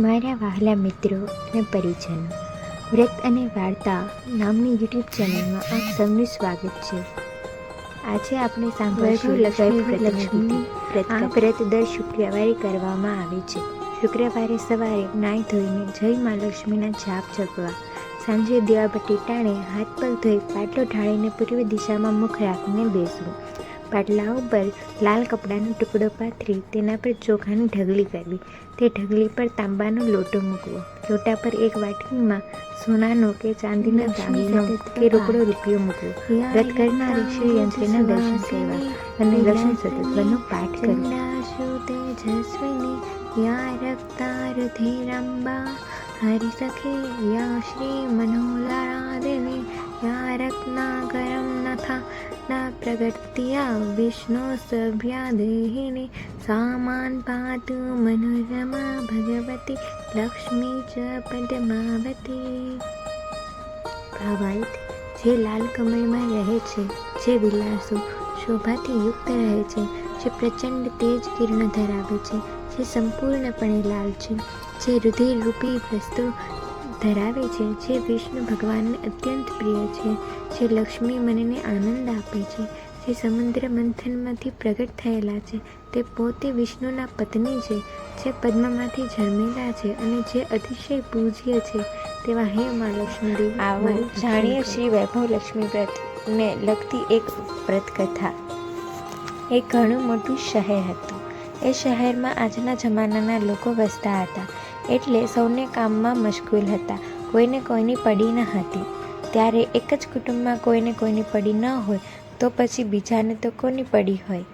મારા વહાલા મિત્રો અને પરિજનો, વ્રત અને વાર્તા નામની યુટ્યુબ ચેનલમાં આપ સૌનું સ્વાગત છે. આજે આપણે સાંભળીશું લક્ષ્મી વ્રત. આ વ્રત દર શુક્રવારે કરવામાં આવે છે. શુક્રવારે સવારે નાહી ધોઈને જય મા લક્ષ્મીના જાપ જપવા, સાંજે દીવાબત્તી ટાણે હાથ પગ ધોઈ પાટલો ઢાળીને પૂર્વ દિશામાં મુખ રાખીને બેસવું. પાટલા ઉપર લાલ કપડાનો ટુકડો પાથરી તેના પર ચોખાની ઢગલી કરવી. તે ઢગલી પર તાંબાનો લોટો મૂકવો. લોટા પર એક વાટકીમાં સોનાનો કે ચાંદીનો દાગીનો કે રોકડો રૂપિયો મૂકવો. વ્રત કરનારી શ્રી યંત્રના દર્શન કરવા અને લક્ષ્મી સતત્વનો પાઠ કરવો. તેજસ્વિની યા રક્તારધિરંબા હરિ સખે યા શ્રી મનોલારાદિની યા રત્નાકરમ નથા ના પ્રગટ્યા વિષ્ણુ સભ્યા દેહિની સામાન પાતુ મનોરમા ભગવતી લક્ષ્મી ચ પદ્માવતી. ભાવાર્થ: જે લાલ કમળમાં રહે છે, જે વિલાસો શોભાથી યુક્ત રહે છે, જે પ્રચંડ તેજ કિરણ ધરાવે છે, જે સંપૂર્ણપણે લાલ છે, જે રુધિર રૂપી વસ્તુ ધરાવે છે, જે વિષ્ણુ ભગવાનને અત્યંત પ્રિય છે, જે લક્ષ્મી મનને આનંદ આપે છે, જે સમુદ્ર મંથનમાંથી પ્રગટ થયેલા છે, તે પોતે વિષ્ણુના પત્ની છે, જે પદ્મમાંથી જન્મેલા છે અને જે અતિશય પૂજ્ય છે, તેવા હે મા લક્ષ્મી દેવી. આવો જાણીએ શ્રી વૈભવ લક્ષ્મી વ્રતને લગતી એક વ્રત કથા. એક ઘણું મોટું શહેર હતું. એ શહેરમાં આજના જમાનાના લોકો વસતા હતા, એટલે સૌને કામમાં મશગુલ હતા. કોઈને કોઈની પડી ન હતી. ત્યારે એક જ કુટુંબમાં કોઈને કોઈની પડી ન હોય તો પછી બીજાને તો કોની પડી હોય.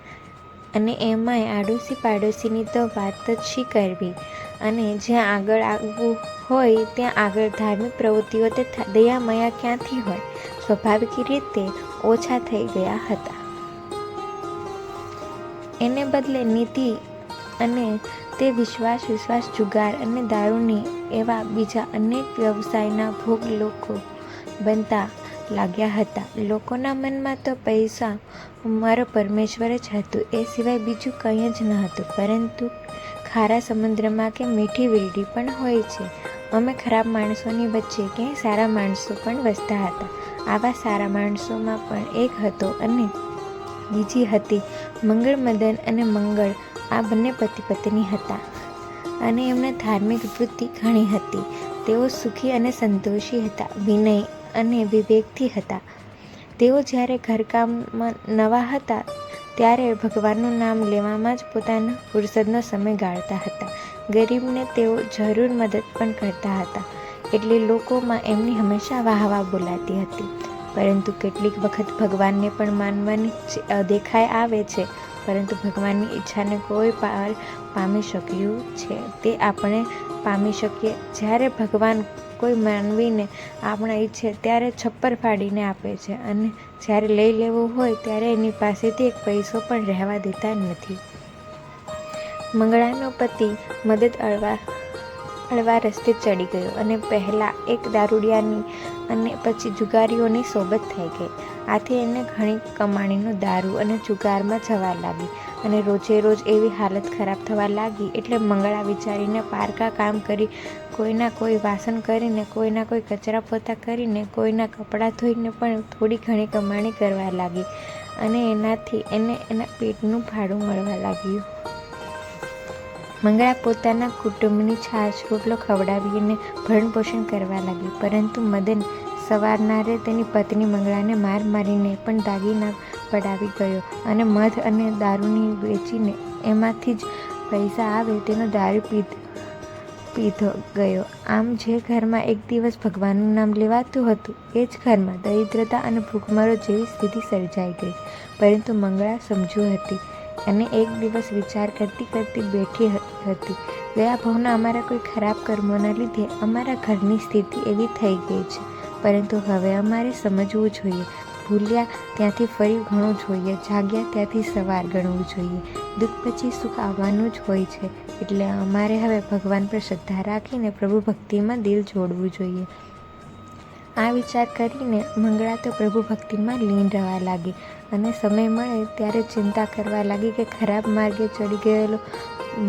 અને એમાંય આડોશી પાડોશીની તો વાત જ શી કરવી. અને જ્યાં આગળ આવવું હોય ત્યાં આગળ ધાર્મિક પ્રવૃત્તિઓ તથા દયામયા ક્યાંથી હોય, સ્વાભાવિક રીતે ઓછા થઈ ગયા હતા. એને બદલે નીતિ અને તે વિશ્વાસ જુગાર અને દારૂની એવા બીજા અનેક વ્યવસાયના ભોગ લોકો બનતા લાગ્યા હતા. લોકોના મનમાં તો પૈસા મારો પરમેશ્વર જ હતું, એ સિવાય બીજું કંઈ જ ન હતું. પરંતુ ખારા સમુદ્રમાં કે મીઠી વીરડી પણ હોય છે. અમે ખરાબ માણસોની વચ્ચે ક્યાંય સારા માણસો પણ વસતા હતા. આવા સારા માણસોમાં પણ એક હતો અને બીજી હતી મંગળ મદન અને મંગળ. આ બંને પતિ પત્ની હતા અને એમને ધાર્મિક વૃત્તિ ઘણી હતી. તેઓ સુખી અને સંતોષી હતા, વિનય અને વિવેકથી હતા. તેઓ જ્યારે ઘરકામમાં નવા હતા ત્યારે ભગવાનનું નામ લેવામાં જ પોતાનો ફુરસદનો સમય ગાળતા હતા. ગરીબને તેઓ જરૂર મદદ પણ કરતા હતા, એટલે લોકોમાં એમની હંમેશા વાહવા બોલાતી હતી. પરંતુ કેટલીક વખત ભગવાનને પણ માનવાની અદેખાઈ આવે છે. પરંતુ ભગવાનની ઈચ્છાને કોઈ પાર પામી શક્યું છે તે આપણે પામી શકીએ. જ્યારે ભગવાન કોઈ માનવીને આપણા ઈચ્છે ત્યારે છપ્પર ફાડીને આપે છે અને જ્યારે લઈ લેવું હોય ત્યારે એની પાસેથી એક પૈસો પણ રહેવા દેતા નથી. મંગળાનો પતિ મદદ અળવા રસ્તે ચડી ગયો અને પહેલાં એક દારૂડિયાની અને પછી જુગારીઓની સોબત થઈ ગઈ. આથી એને ઘણી કમાણીનો દારૂ અને જુગારમાં જવા લાગી અને રોજે રોજ એવી હાલત ખરાબ થવા લાગી. એટલે મંગળા વિચારીને પારકા કામ કરી, કોઈના કોઈ વાસણ કરીને, કોઈના કોઈ કચરા પોતા કરીને, કોઈના કપડાં ધોઈને પણ થોડી ઘણી કમાણી કરવા લાગી અને એનાથી એને એના પેટનું ભાડું મળવા લાગ્યું. મંગળા પોતાના કુટુંબની છાશ રોટલો ખવડાવીને ભરણ પોષણ કરવા લાગી. પરંતુ મદન સવારનારે તેની પત્ની મંગળાને મારીને પણ દાગીના પડાવી ગયો અને મધ અને દારૂની વેચીને એમાંથી જ પૈસા આવે તેનો દારૂ પીધો ગયો. આમ જે ઘરમાં એક દિવસ ભગવાનનું નામ લેવાતું હતું એ જ ઘરમાં દરિદ્રતા અને ભૂખમરો જેવી સ્થિતિ સર્જાઈ ગઈ. પરંતુ મંગળા સમજુ હતી અને એક દિવસ વિચાર કરતી બેઠી હતી, ગયા ભાવના અમારા કોઈ ખરાબ કર્મોના લીધે અમારા ઘરની સ્થિતિ એવી થઈ ગઈ છે. પરંતુ હવે અમારે સમજવું જોઈએ, ભૂલ્યા ત્યાંથી ફરી ઘણું જોઈએ, જાગ્યા ત્યાંથી સવાર ગણવું જોઈએ. દુઃખ પછી સુખ આવવાનું જ હોય છે, એટલે અમારે હવે ભગવાન પર શ્રદ્ધા રાખીને પ્રભુ ભક્તિમાં દિલ જોડવું જોઈએ. આ વિચાર કરીને મંગળા તો પ્રભુ ભક્તિમાં લીન રહેવા લાગી અને સમય મળે ત્યારે ચિંતા કરવા લાગી કે ખરાબ માર્ગે ચડી ગયેલો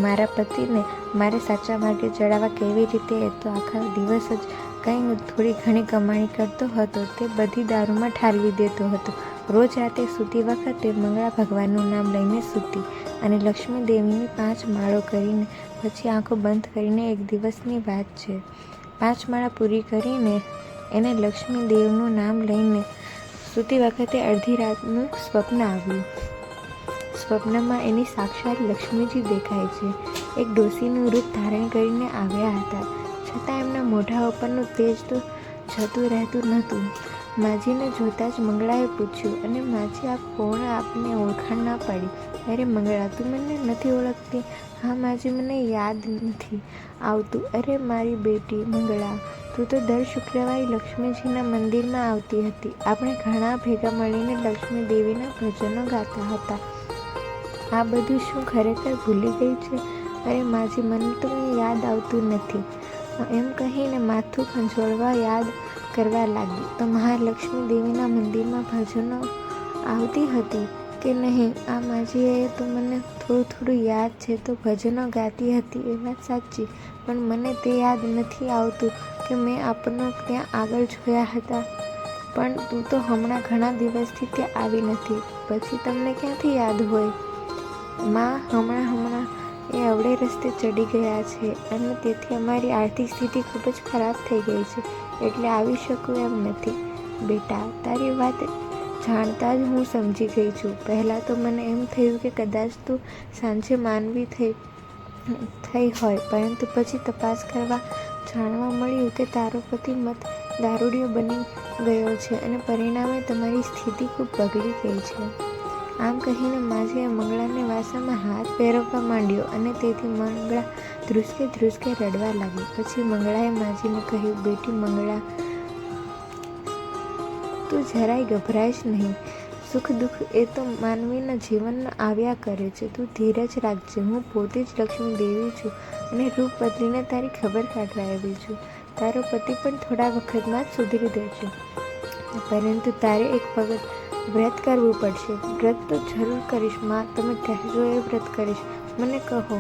મારા પતિને મારે સાચા માર્ગે ચડાવવા કેવી રીતે. એ તો આખા દિવસ જ કંઈ થોડી ઘણી કમાણી કરતો હતો તે બધી દારૂમાં ઠાલવી દેતો હતો. રોજ રાતે સૂતી વખતે મંગળા ભગવાનનું નામ લઈને સૂતી અને લક્ષ્મી દેવીની 5 માળો કરીને પછી આંખો બંધ કરીને એક દિવસની વાત છે. 5 માળા પૂરી કરીને એને લક્ષ્મી દેવનું નામ લઈને સૂતી વખતે અડધી રાતનું સ્વપ્ન આવ્યું. સ્વપ્નમાં એની સાક્ષાત લક્ષ્મીજી દેખાય છે. એક ડોશીનું રૂપ ધારણ કરીને આવ્યા હતા, છતાં એમના મોઢા ઉપરનું તેજ તો જતું રહેતું નહોતું. માજીને જોતાં જ મંગળાએ પૂછ્યું, અને માજી આપ કોણ? આપને ઓળખાણ ના પડી. અરે મંગળા, તું મને નથી ઓળખતી? હા માજી, મને યાદ નથી આવતું. અરે મારી બેટી મંગળા, તું તો દર શુક્રવારે લક્ષ્મીજીના મંદિરમાં આવતી હતી. આપણે ઘણા ભેગા મળીને લક્ષ્મી દેવીના ભજનો ગાતા હતા. આ બધું શું ખરેખર ભૂલી ગઈ છે? અરે માજી, મને તો કંઈ યાદ આવતું નથી. એમ કહીને માથું ખંજોળવા યાદ કરવા લાગી. તો મહાલક્ષ્મી દેવીના મંદિરમાં ભજનો આવતી હતી કે નહીં? આ માજીએ તો મને થોડું યાદ છે. તો ભજનો ગાતી હતી એ વાત સાચી, પણ મને તે યાદ નથી આવતું કે મેં આપને ત્યાં આગળ જોયા હતા. પણ તું તો હમણાં ઘણા દિવસથી ત્યાં આવી નથી, પછી તમને ક્યાંથી યાદ હોય? માં, હમણાં એ અવળે રસ્તે ચડી ગયા છે અને તેથી અમારી આર્થિક સ્થિતિ ખૂબ જ ખરાબ થઈ ગઈ છે, એટલે આવી શકું એમ નથી. બેટા, તારી વાત જાણતા જ હું સમજી ગઈ છું. પહેલાં તો મને એમ થયું કે કદાચ તું સાંજે માનવી થઈ હોય, પરંતુ પછી તપાસ કરવા જાણવા મળ્યું કે તારો પતિ મત દારૂડિયો બની ગયો છે અને પરિણામે તમારી સ્થિતિ ખૂબ બગડી ગઈ છે. આમ કહીને માજીએ મંગળાને વાસામાં હાથ ફેરવવા માંડ્યો અને તેથી મંગળા ધ્રુસકે રડવા લાગી. પછી મંગળાએ માજીને કહ્યું, બેટી મંગળા, તું જરાય ગભરાઈશ નહીં. સુખ દુઃખ એ તો માનવીના જીવનમાં આવ્યા કરે છે. તું ધીરજ રાખજે. હું પોતે જ લક્ષ્મી દેવી છું અને રૂપ બદલીને તારી ખબર કાઢવા આવી છું. તારો પતિ પણ થોડા વખતમાં જ સુધરી દેશે, પરંતુ તારે એક વ્રત કરવું પડશે. વ્રત તો જરૂર કરીશ માં, તમે કહેજો એ વ્રત કરીશ. મને કહો,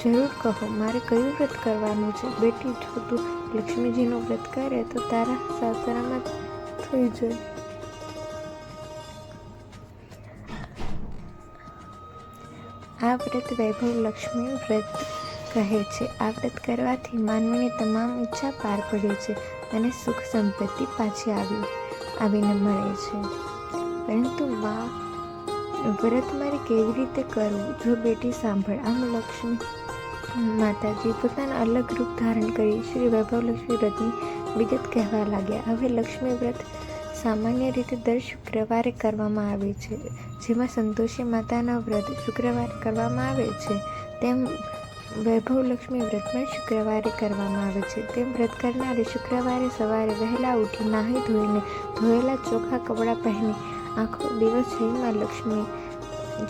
જરૂર કહો, મારે કયું વ્રત કરવાનું છે? બેટી, જો તું લક્ષ્મીજીનું વ્રત કરે તો તારા સાસરામાં થઈ જાય. આ વ્રત વૈભવ લક્ષ્મી વ્રત કહે છે. આ વ્રત કરવાથી માનવીની તમામ ઈચ્છા પાર પડે છે અને સુખ સંપત્તિ પાછી આવીને મળે છે. પરંતુ માં, વ્રત મારે કેવી રીતે કરવું? જો બેટી સાંભળ. આમ લક્ષ્મી માતાજી પોતાના અલગ રૂપ ધારણ કરી શ્રી વૈભવ લક્ષ્મી વ્રતની વિગત કહેવા લાગ્યા. હવે લક્ષ્મી વ્રત સામાન્ય રીતે દર શુક્રવારે કરવામાં આવે છે. જેમાં સંતોષી માતાના વ્રત શુક્રવારે કરવામાં આવે છે, તેમ વૈભવ લક્ષ્મી વ્રતમાં શુક્રવારે કરવામાં આવે છે. તેમ વ્રત કરનારે શુક્રવારે સવારે વહેલા ઉઠી નાહી ધોઈને ધોયેલા ચોખ્ખા કપડાં પહેરી આખો દિવસ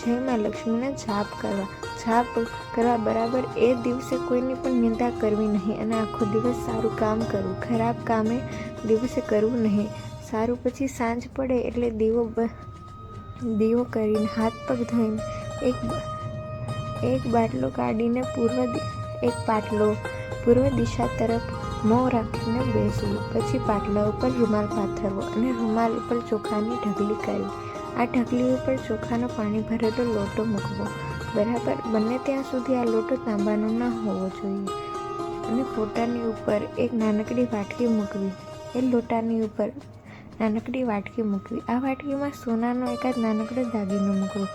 જય માં લક્ષ્મીના જાપ કરવા બરાબર એ દિવસે કોઈની પણ નિંદા કરવી નહીં અને આખો દિવસ સારું કામ કરવું, ખરાબ કામે દિવસે કરવું નહીં. સારું, પછી સાંજ પડે એટલે દીવો કરીને હાથ પગ ધોઈને એક બાટલો કાઢીને પૂર્વ દિશા તરફ મોં રાખીને બેસવું. પછી પાટલા ઉપર રૂમાલ પાથરવો અને રૂમાલ ઉપર ચોખાની ઢગલી કરવી. આ ઢગલી ઉપર ચોખાનો પાણી ભરેલો લોટો મૂકવો. બરાબર બંને ત્યાં સુધી આ લોટો તાંબાનો ન હોવો જોઈએ અને ફોટાની ઉપર એક નાનકડી વાટકી મૂકવી. એ લોટાની ઉપર નાનકડી વાટકી મૂકવી. આ વાટકીમાં સોનાનો એકાદ નાનકડો દાગીનો મૂકવો.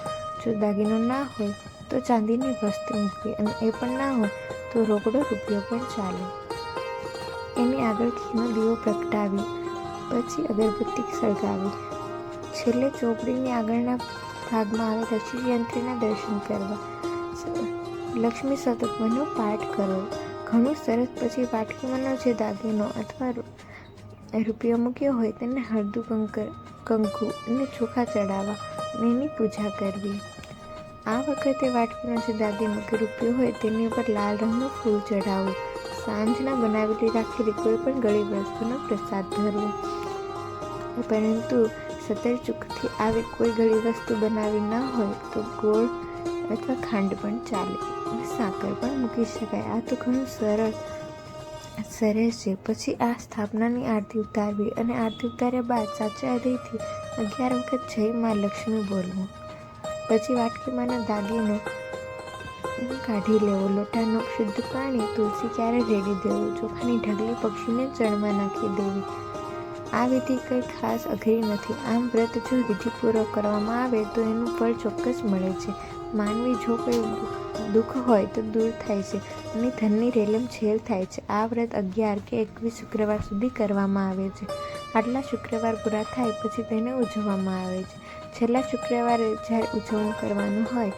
જો દાગીનો ના હોય તો ચાંદીની વસ્તુ મૂકવી અને એ પણ ના હોય તો રોકડો રૂપિયો પણ ચાલે. એની આગળ ઘીનો દીવો પ્રગટાવી પછી અગરબત્તી સળગાવી. છેલ્લે ચોપડીની આગળના ભાગમાં આવેલા શિવયંત્રીના દર્શન કરવા. લક્ષ્મી શતકનો પાઠ કરો. ઘણું સરસ. પછી વાટકીમાંનો જે દાગીનો અથવા રૂપિયો મૂક્યો હોય તેને હળદું કંકુ અને ચોખા ચડાવવા અને એની પૂજા કરવી. આ વખતે વાટકીનો જે દાગીનો કે રૂપિયો હોય તેની ઉપર લાલ રંગનું ફૂલ ચડાવવું. સાંજના બનાવેલી રાખેલી કોઈ પણ ગળી વસ્તુનો પ્રસાદ ધરવો. પરંતુ સતરચુકથી આવી કોઈ ગળી વસ્તુ બનાવી ન હોય તો ગોળ અથવા ખાંડ પણ ચાલે, સાકર પણ મૂકી શકાય. આ તો ઘણું સરસ છે. પછી આ સ્થાપનાની આરતી ઉતારવી અને આરતી ઉતાર્યા બાદ સાચા હૃદયથી 11 વખત જય માં લક્ષ્મી બોલવું. પછી વાટકીમાંનો દાગીનો કાઢી લેવો. લોટાનું શુદ્ધ પાણી તુલસી ક્યારે રેડી દેવું. ચોખાની ઢગલી પક્ષીને ચણમાં નાખી દેવી. આ વિધિ કંઈ ખાસ અઘરી નથી. આમ વ્રત જો વિધિપૂર્વક કરવામાં આવે તો એનું ફળ ચોક્કસ મળે છે. માનવી જો કોઈ દુઃખ હોય તો દૂર થાય છે અને ધનની રેલમ છેલ થાય છે. આ વ્રત 11 કે 21 શુક્રવાર સુધી કરવામાં આવે છે. આટલા શુક્રવાર પૂરા થાય પછી તેને ઉજવવામાં આવે છે. છેલ્લા શુક્રવારે જ્યારે ઉજવણું કરવાનું હોય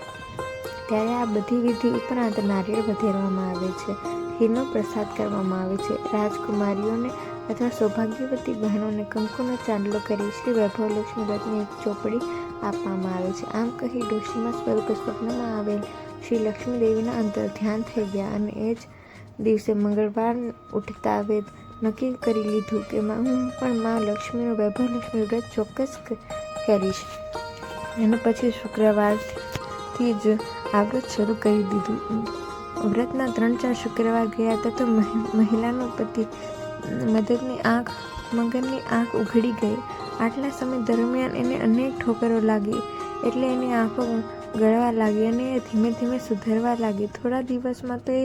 ત્યારે આ બધી વિધિ ઉપરાંત નારિયેળ વધેરવામાં આવે છે, ખીરનો પ્રસાદ કરવામાં આવે છે. રાજકુમારીઓને અથવા સૌભાગ્યવતી બહેનોને કંકુનો ચાંદલો કરી શ્રી વૈભવલક્ષ્મી વ્રતની એક ચોપડી આપવામાં આવે છે. આમ કહી ડોશીમાં સ્વરૂપે સ્વપ્નમાં આવેલ શ્રી લક્ષ્મી દેવીના અંતર ધ્યાન થઈ ગયા અને એ જ દિવસે મંગળવાર ઉઠતા વેદ નક્કી કરી લીધું કે હું પણ માં લક્ષ્મીનું વૈભવલક્ષ્મી વ્રત ચોક્કસ કરીશ. અને પછી શુક્રવારથી જ આ વ્રત શરૂ કરી દીધું. વ્રતના 3-4 શુક્રવાર ગયા હતા તો મહિલાનો પતિ મગનની આંખ ઉઘડી ગઈ. આટલા સમય દરમિયાન એને અનેક ઠોકરો લાગી એટલે એની આંખો ગળવા લાગી અને એ ધીમે ધીમે સુધરવા લાગી. થોડા દિવસમાં તો એ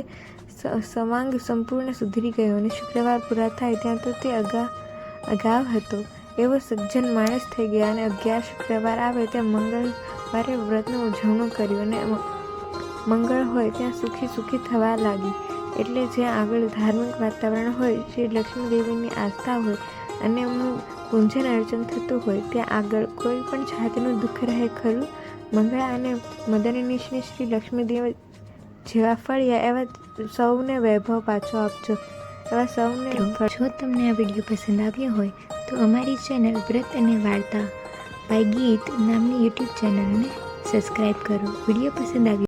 સવાંગ સંપૂર્ણ સુધરી ગયો અને શુક્રવાર પૂરા થાય ત્યાં તો તે અગાઉ હતો એવો સજ્જન માણસ થઈ ગયા. અને 11 શુક્રવાર આવે ત્યાં મંગળવારે વ્રતનું ઉજવણું કર્યું અને મંગળ હોય ત્યાં સુખી થવા લાગી. એટલે જ્યાં આગળ ધાર્મિક વાતાવરણ હોય, શ્રી લક્ષ્મી દેવીની આસ્થા હોય અને એમનું પૂજન અર્ચન થતું હોય ત્યાં આગળ કોઈ પણ જાતનું દુઃખ રહે ખરું? મંગળા અને મદનનીશને શ્રી લક્ષ્મી દેવી જેવા ફળ્યા એવા સૌને વૈભવ પાછો આપજો. એવા સૌને જો તમને આ વિડીયો પસંદ આવ્યો હોય તો અમારી ચેનલ વ્રત અને વાર્તા બાય ગીત નામની યુટ્યુબ ચેનલને સબસ્ક્રાઈબ કરો. વિડીયો પસંદ આવ્યો